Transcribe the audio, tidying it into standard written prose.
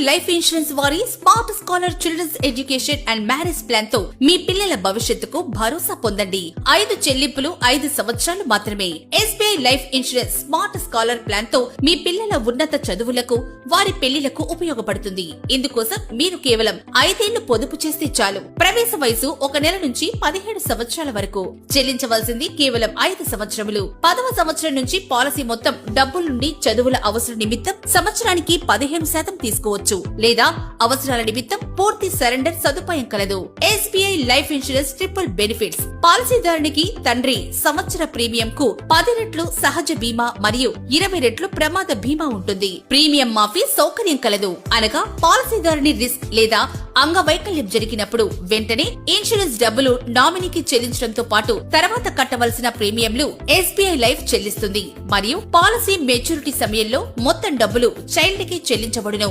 Life insurance వారి smart scholar children's education and marriage plan తో మీ పిల్లల భవిష్యత్తుకు భరోసా పొందండి. 5 చెల్లింపులు 5 సంవత్సరాలు మాత్రమే. SBI life insurance smart scholar plan తో మీ పిల్లల ఉన్నత చదువులకు, వారి పెళ్లిలకు ఉపయోగపడుతుంది. ఇందుకోసం మీరు కేవలం 5 ఏళ్లు పొదుపు చేస్తే చాలు. ప్రవేశ వయసు 1 నెల నుంచి 17 సంవత్సరాల వరకు. చెల్లించవలసింది కేవలం 5 సంవత్సరములు. 10వ సంవత్సరం నుంచి పాలసీ మొత్తం డబ్బుల నుండి చదువుల అవసరం నిమిత్తం సంవత్సరానికి 15% తీసుకోవచ్చు, లేదా అవసరాల నిమిత్తం పూర్తి సరెండర్ సదుపాయం కలదు. SBI life insurance triple benefits. పాలసీదారునికి తండ్రి సంవత్సర ప్రీమియం కు 10 రెట్లు సహజ బీమా మరియు 20 రెట్లు ప్రమాద బీమా ఉంటుంది. ప్రీమియం మాఫీ సౌకర్యం కలదు. అనగా పాలసీదారుని రిస్క్ లేదా అంగవైకల్యం జరిగినప్పుడు వెంటనే ఇన్సూరెన్స్ డబ్బులు నామినీకి చెల్లించడంతో పాటు తర్వాత కట్టవలసిన ప్రీమియంలు ఎస్బీఐ లైఫ్ చెల్లిస్తుంది. మరియు పాలసీ మెచ్యూరిటీ సమయంలో మొత్తం డబ్బులు చైల్డ్ కి చెల్లించబడును.